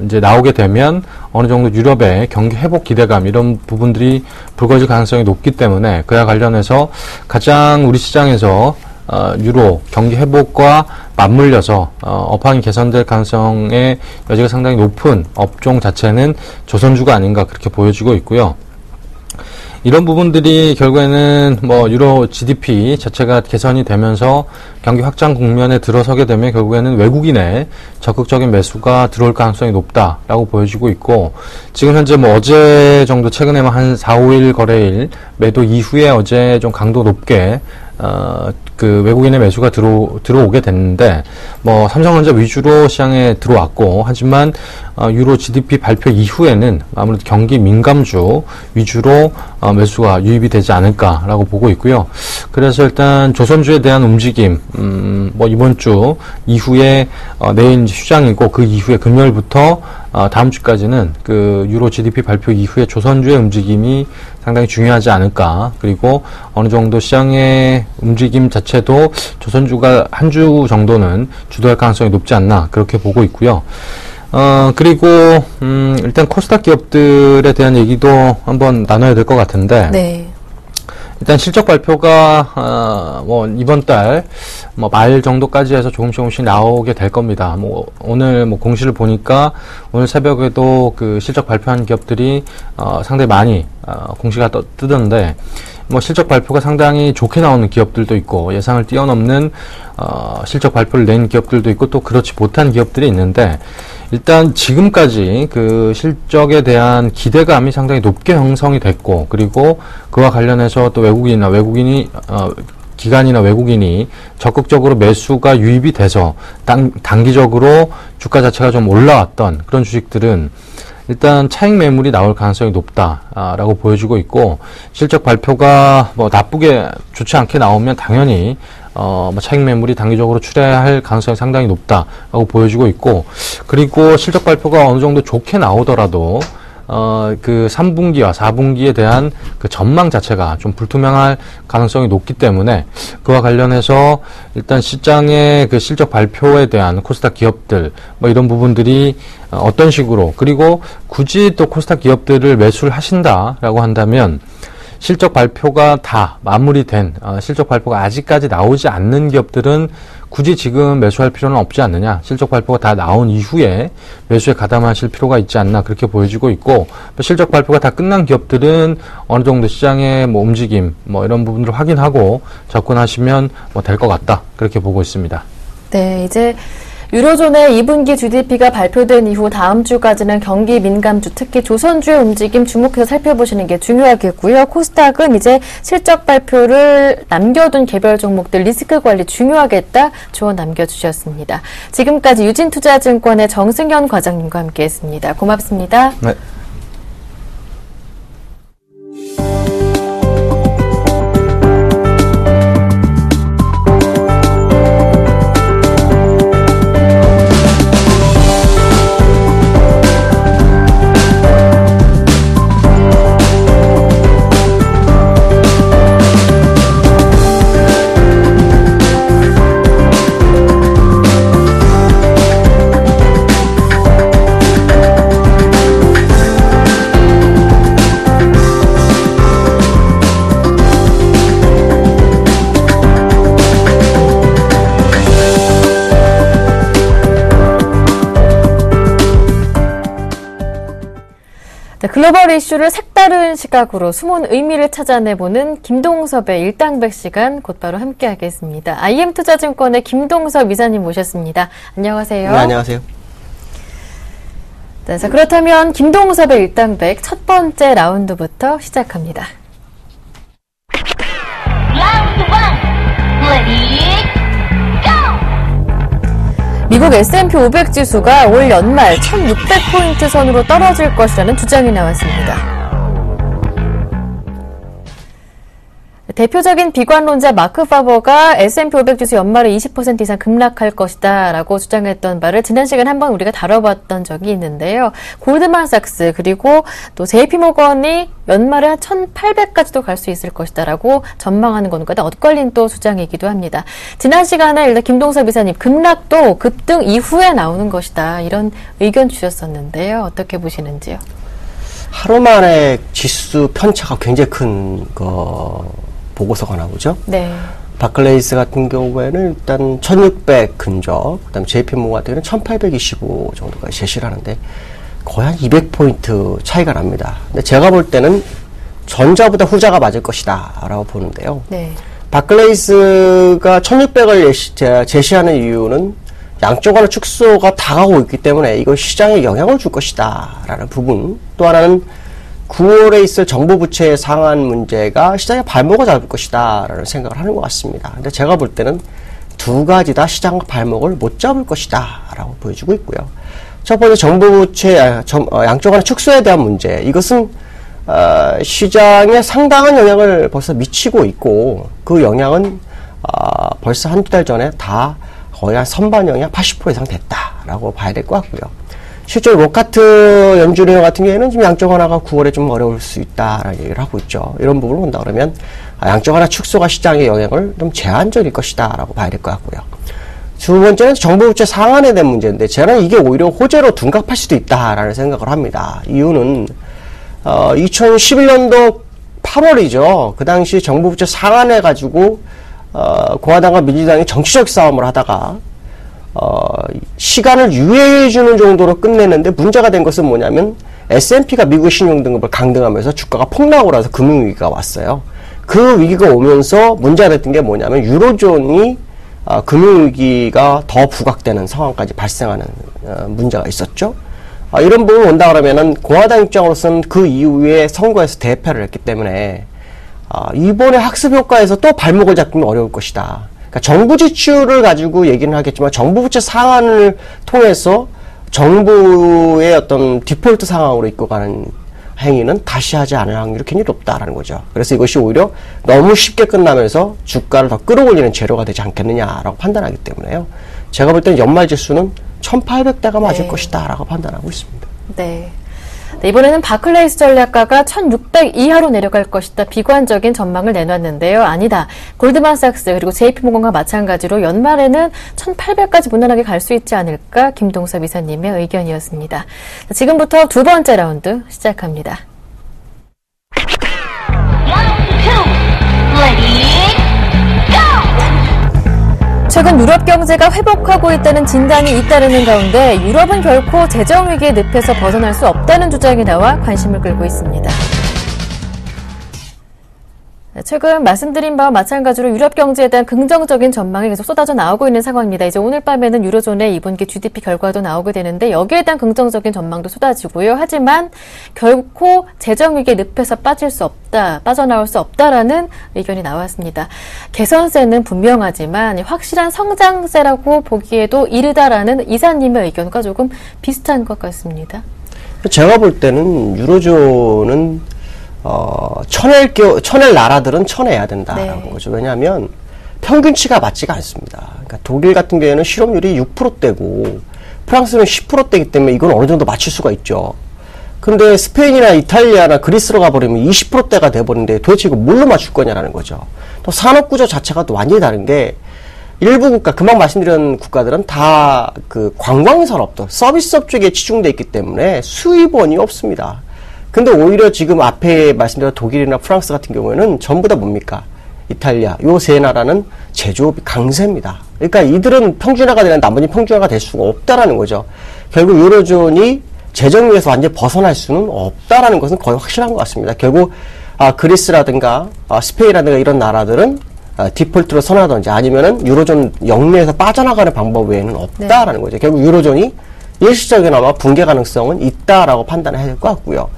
Speaker 4: 이제 나오게 되면 어느 정도 유럽의 경기 회복 기대감 이런 부분들이 불거질 가능성이 높기 때문에 그와 관련해서 가장 우리 시장에서 유로 경기 회복과 맞물려서 업황이 개선될 가능성의 여지가 상당히 높은 업종 자체는 조선주가 아닌가 그렇게 보여지고 있고요. 이런 부분들이 결국에는 뭐 유로 GDP 자체가 개선이 되면서 경기 확장 국면에 들어서게 되면 결국에는 외국인의 적극적인 매수가 들어올 가능성이 높다라고 보여지고 있고, 지금 현재 뭐 어제 정도 최근에만 한 4, 5일 거래일 매도 이후에 어제 좀 강도 높게 그 외국인의 매수가 들어오게 됐는데, 뭐 삼성전자 위주로 시장에 들어왔고, 하지만 유로 GDP 발표 이후에는 아무래도 경기 민감주 위주로 매수가 유입이 되지 않을까라고 보고 있고요. 그래서 일단 조선주에 대한 움직임, 뭐 이번 주 이후에 내일 이제 휴장이고, 그 이후에 금요일부터 다음 주까지는 그 유로 GDP 발표 이후에 조선주의 움직임이 상당히 중요하지 않을까. 그리고 어느 정도 시장의 움직임 자체도 조선주가 한 주 정도는 주도할 가능성이 높지 않나 그렇게 보고 있고요. 그리고 일단 코스닥 기업들에 대한 얘기도 한번 나눠야 될 것 같은데,
Speaker 1: 네.
Speaker 4: 일단 실적 발표가 뭐 이번 달 뭐 말 정도까지 해서 조금씩 나오게 될 겁니다. 뭐 오늘 뭐 공시를 보니까 오늘 새벽에도 그 실적 발표한 기업들이 상당히 많이 공시가 뜨던데, 뭐 실적 발표가 상당히 좋게 나오는 기업들도 있고 예상을 뛰어넘는 실적 발표를 낸 기업들도 있고 또 그렇지 못한 기업들이 있는데, 일단 지금까지 그 실적에 대한 기대감이 상당히 높게 형성이 됐고, 그리고 그와 관련해서 또 기관이나 외국인이 적극적으로 매수가 유입이 돼서 단기적으로 주가 자체가 좀 올라왔던 그런 주식들은 일단 차익 매물이 나올 가능성이 높다라고 보여지고 있고, 실적 발표가 뭐 나쁘게 좋지 않게 나오면 당연히 뭐 차익 매물이 단기적으로 출회할 가능성이 상당히 높다라고 보여지고 있고, 그리고 실적 발표가 어느 정도 좋게 나오더라도 그 3분기와 4분기에 대한 그 전망 자체가 좀 불투명할 가능성이 높기 때문에 그와 관련해서 일단 시장의 그 실적 발표에 대한 코스닥 기업들 뭐 이런 부분들이 어떤 식으로, 그리고 굳이 또 코스닥 기업들을 매수를 하신다라고 한다면 실적 발표가 다 마무리된 실적 발표가 아직까지 나오지 않는 기업들은 굳이 지금 매수할 필요는 없지 않느냐, 실적 발표가 다 나온 이후에 매수에 가담하실 필요가 있지 않나 그렇게 보여지고 있고, 실적 발표가 다 끝난 기업들은 어느 정도 시장의 뭐 움직임 뭐 이런 부분들을 확인하고 접근하시면 뭐 될 것 같다 그렇게 보고 있습니다.
Speaker 1: 네, 이제 유로존의 2분기 GDP가 발표된 이후 다음 주까지는 경기 민감주, 특히 조선주의 움직임 주목해서 살펴보시는 게 중요하겠고요. 코스닥은 이제 실적 발표를 남겨둔 개별 종목들 리스크 관리 중요하겠다 조언 남겨주셨습니다. 지금까지 유진투자증권의 정승현 과장님과 함께했습니다. 고맙습니다.
Speaker 4: 네.
Speaker 1: 네, 글로벌 이슈를 색다른 시각으로 숨은 의미를 찾아내보는 김동섭의 일당백 시간 곧바로 함께하겠습니다. IM투자증권의 김동섭 이사님 모셨습니다. 안녕하세요.
Speaker 5: 네, 안녕하세요.
Speaker 1: 네, 자, 그렇다면 김동섭의 일당백 첫 번째 라운드부터 시작합니다. 라운드 1, 레디, 고! 미국 S&P 500 지수가 올 연말 1600포인트 선으로 떨어질 것이라는 주장이 나왔습니다. 대표적인 비관론자 마크 파버가 S&P 500 지수 연말에 20% 이상 급락할 것이다 라고 주장했던 바를 지난 시간에 한번 우리가 다뤄봤던 적이 있는데요. 골드만삭스 그리고 또 JP모건이 연말에 한 1800까지도 갈 수 있을 것이다 라고 전망하는 것과 엇갈린 또 주장이기도 합니다. 지난 시간에 일단 김동섭 이사님 급락도 급등 이후에 나오는 것이다 이런 의견 주셨었는데요. 어떻게 보시는지요?
Speaker 5: 하루 만에 지수 편차가 굉장히 큰 보고서가 나오죠.
Speaker 1: 네.
Speaker 5: 바클레이스 같은 경우에는 일단 1600 근접, 그다음에 JP모건 같은 경우는 1825 정도까지 제시를 하는데 거의 한 200포인트 차이가 납니다. 근데 제가 볼 때는 전자보다 후자가 맞을 것이다 라고 보는데요.
Speaker 1: 네.
Speaker 5: 바클레이스가 1600을 제시하는 이유는 양쪽 간의 축소가 다가오고 있기 때문에 이거 시장에 영향을 줄 것이다 라는 부분, 또 하나는 9월에 있을 정부 부채 상한 문제가 시장에 발목을 잡을 것이다 라는 생각을 하는 것 같습니다. 근데 제가 볼 때는 두 가지 다 시장 발목을 못 잡을 것이다 라고 보여주고 있고요. 첫 번째 정부 부채, 양쪽 간의 축소에 대한 문제, 이것은 시장에 상당한 영향을 벌써 미치고 있고 그 영향은 벌써 한두 달 전에 다 거의 한 선반 영향 80% 이상 됐다라고 봐야 될 것 같고요. 실제로 로카트 연준위원 같은 경우에는 지금 양적 완화가 9월에 좀 어려울 수 있다라는 얘기를 하고 있죠. 이런 부분을 본다 그러면 양적 완화 축소가 시장에 영향을 좀 제한적일 것이다라고 봐야 될 것 같고요. 두 번째는 정부 부채 상한에 대한 문제인데 저는 이게 오히려 호재로 둔갑할 수도 있다라는 생각을 합니다. 이유는 2011년도 8월이죠. 그 당시 정부 부채 상한해 가지고 공화당과 민주당이 정치적 싸움을 하다가 시간을 유예해주는 정도로 끝내는데 문제가 된 것은 뭐냐면 S&P가 미국 신용등급을 강등하면서 주가가 폭락을 해서 금융위기가 왔어요. 그 위기가 오면서 문제가 됐던 게 뭐냐면 유로존이 금융위기가 더 부각되는 상황까지 발생하는 문제가 있었죠. 이런 부분을 본다 그러면은 공화당 입장으로서는 그 이후에 선거에서 대패를 했기 때문에 이번에 학습 효과에서 또 발목을 잡기는 어려울 것이다. 그러니까 정부 지출을 가지고 얘기는 하겠지만 정부 부채 상한을 통해서 정부의 어떤 디폴트 상황으로 이끌어가는 행위는 다시 하지 않을 확률이 굉장히 높다라는 거죠. 그래서 이것이 오히려 너무 쉽게 끝나면서 주가를 더 끌어올리는 재료가 되지 않겠느냐라고 판단하기 때문에요. 제가 볼 때는 연말 지수는 1800대가 맞을 것이다 라고 판단하고 있습니다.
Speaker 1: 네. 네, 이번에는 바클레이스 전략가가 1600 이하로 내려갈 것이다. 비관적인 전망을 내놨는데요. 아니다. 골드만삭스 그리고 JP모건과 마찬가지로 연말에는 1800까지 무난하게 갈 수 있지 않을까? 김동섭 이사님의 의견이었습니다. 지금부터 두 번째 라운드 시작합니다. 최근 유럽 경제가 회복하고 있다는 진단이 잇따르는 가운데 유럽은 결코 재정 위기의 늪에서 벗어날 수 없다는 주장이 나와 관심을 끌고 있습니다. 최근 말씀드린 바와 마찬가지로 유럽 경제에 대한 긍정적인 전망이 계속 쏟아져 나오고 있는 상황입니다. 이제 오늘 밤에는 유로존의 2분기 GDP 결과도 나오게 되는데 여기에 대한 긍정적인 전망도 쏟아지고요. 하지만 결코 재정위기의 늪에서 빠져나올 수 없다라는 의견이 나왔습니다. 개선세는 분명하지만 확실한 성장세라고 보기에도 이르다라는 이사님의 의견과 조금 비슷한 것 같습니다.
Speaker 5: 제가 볼 때는 유로존은 쳐낼 나라들은 쳐내야 된다라는 거죠. 왜냐하면 평균치가 맞지가 않습니다. 그러니까 독일 같은 경우에는 실업률이 6%대고 프랑스는 10%대이기 때문에 이건 어느 정도 맞출 수가 있죠. 근데 스페인이나 이탈리아나 그리스로 가버리면 20%대가 돼버리는데 도대체 이거 뭘로 맞출 거냐라는 거죠. 또 산업구조 자체가 또 완전히 다른 게 일부 국가, 금방 말씀드린 국가들은 다 그 관광산업도 서비스업 쪽에 치중돼 있기 때문에 수입원이 없습니다. 근데 오히려 지금 앞에 말씀드린 독일이나 프랑스 같은 경우에는 전부 다 뭡니까? 이탈리아, 요 세 나라는 제조업이 강세입니다. 그러니까 이들은 평준화가 되는 나머지 평준화가 될 수가 없다라는 거죠. 결국 유로존이 재정 위에서 완전히 벗어날 수는 없다라는 것은 거의 확실한 것 같습니다. 결국 그리스라든가 스페인이라든가 이런 나라들은 디폴트로 선하든지 아니면은 유로존 영내에서 빠져나가는 방법 외에는 없다라는 거죠. 결국 유로존이 일시적이나마 붕괴 가능성은 있다라고 판단해야 될 것 같고요.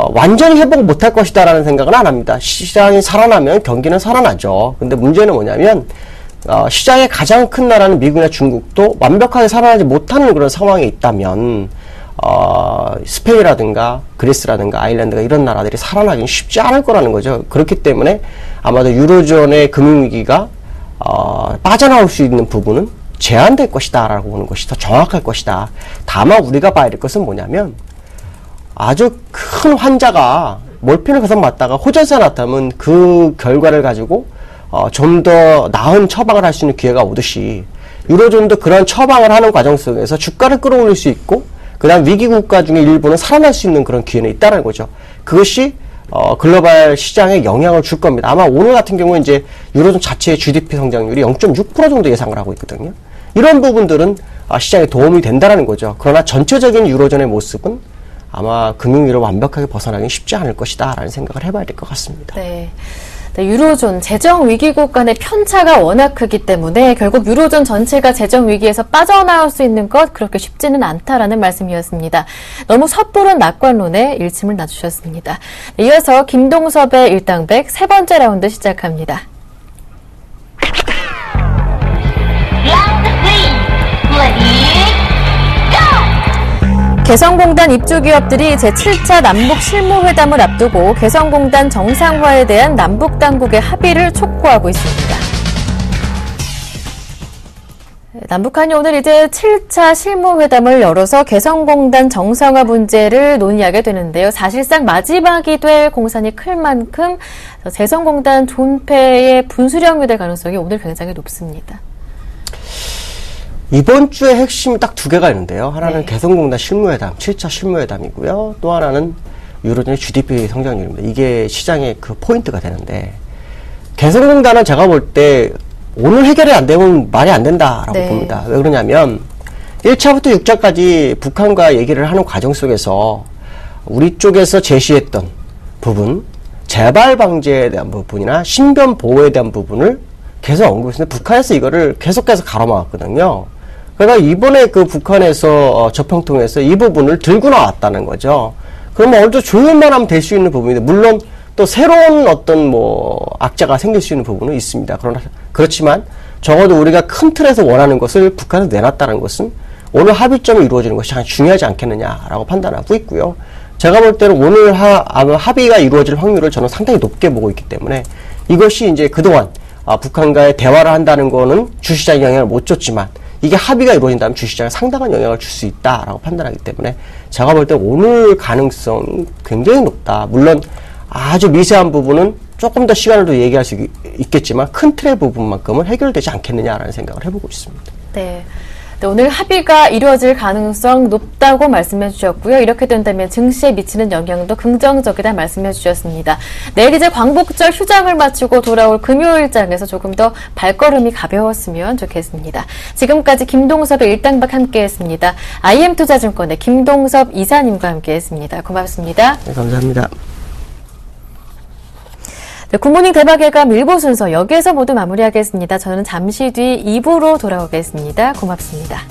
Speaker 5: 완전히 회복 못할 것이다라는 생각은 안 합니다. 시장이 살아나면 경기는 살아나죠. 근데 문제는 뭐냐면 시장의 가장 큰 나라는 미국이나 중국도 완벽하게 살아나지 못하는 그런 상황에 있다면 스페인이라든가 그리스라든가 아일랜드가 이런 나라들이 살아나기는 쉽지 않을 거라는 거죠. 그렇기 때문에 아마도 유로존의 금융위기가 빠져나올 수 있는 부분은 제한될 것이다 라고 보는 것이 더 정확할 것이다. 다만 우리가 봐야 될 것은 뭐냐면 아주 큰 환자가 몰핀을 계속 맞다가 호전세가 나타나면 그 결과를 가지고 좀 더 나은 처방을 할 수 있는 기회가 오듯이 유로존도 그런 처방을 하는 과정 속에서 주가를 끌어올릴 수 있고 그 다음 위기 국가 중에 일부는 살아날 수 있는 그런 기회는 있다는 거죠. 그것이 글로벌 시장에 영향을 줄 겁니다. 아마 오늘 같은 경우에 이제 유로존 자체의 GDP 성장률이 0.6% 정도 예상을 하고 있거든요. 이런 부분들은 시장에 도움이 된다는 거죠. 그러나 전체적인 유로존의 모습은 아마 금융위기를 완벽하게 벗어나기는 쉽지 않을 것이다 라는 생각을 해봐야 될 것 같습니다.
Speaker 1: 네. 유로존 재정 위기국 간의 편차가 워낙 크기 때문에 결국 유로존 전체가 재정 위기에서 빠져나올 수 있는 것 그렇게 쉽지는 않다라는 말씀이었습니다. 너무 섣부른 낙관론에 일침을 놔주셨습니다. 이어서 김동섭의 일당백 세 번째 라운드 시작합니다. 개성공단 입주 기업들이 제7차 남북 실무회담을 앞두고 개성공단 정상화에 대한 남북 당국의 합의를 촉구하고 있습니다. 남북한이 오늘 이제 7차 실무회담을 열어서 개성공단 정상화 문제를 논의하게 되는데요. 사실상 마지막이 될 공산이 클 만큼 개성공단 존폐의 분수령이 될 가능성이 오늘 굉장히 높습니다.
Speaker 5: 이번 주에 핵심이 딱 두 개가 있는데요. 하나는 개성공단 실무회담, 7차 실무회담이고요. 또 하나는 유로존의 GDP 성장률입니다. 이게 시장의 그 포인트가 되는데 개성공단은 제가 볼 때 오늘 해결이 안 되면 말이 안 된다라고 봅니다. 왜 그러냐면 1차부터 6차까지 북한과 얘기를 하는 과정 속에서 우리 쪽에서 제시했던 부분, 재발 방지에 대한 부분이나 신변 보호에 대한 부분을 계속 언급했는데 북한에서 이거를 계속해서 가로막았거든요. 그러니까 이번에 그 북한에서 접평통에서 이 부분을 들고 나왔다는 거죠. 그러면 어느 정도 조율만 하면 될 수 있는 부분인데 물론 또 새로운 어떤 악재가 생길 수 있는 부분은 있습니다. 그렇지만 적어도 우리가 큰 틀에서 원하는 것을 북한에 내놨다는 것은 오늘 합의점이 이루어지는 것이 가장 중요하지 않겠느냐라고 판단하고 있고요. 제가 볼 때는 오늘 아마 합의가 이루어질 확률을 저는 상당히 높게 보고 있기 때문에 이것이 이제 그동안 북한과의 대화를 한다는 거는 주시장에 영향을 못 줬지만 이게 합의가 이루어진다면 주시장에 상당한 영향을 줄 수 있다라고 판단하기 때문에 제가 볼 때 오늘 가능성이 굉장히 높다. 물론 아주 미세한 부분은 조금 더 시간을 더 얘기할 수 있겠지만 큰 틀의 부분만큼은 해결되지 않겠느냐라는 생각을 해보고 있습니다.
Speaker 1: 네. 오늘 합의가 이루어질 가능성 높다고 말씀해 주셨고요. 이렇게 된다면 증시에 미치는 영향도 긍정적이다 말씀해 주셨습니다. 내일 이제 광복절 휴장을 마치고 돌아올 금요일장에서 조금 더 발걸음이 가벼웠으면 좋겠습니다. 지금까지 김동섭의 일당박 함께했습니다. IM투자증권의 김동섭 이사님과 함께했습니다. 고맙습니다.
Speaker 5: 네, 감사합니다.
Speaker 1: 네, 굿모닝 대박예감 1부 순서 여기에서 모두 마무리하겠습니다. 저는 잠시 뒤 2부로 돌아오겠습니다. 고맙습니다.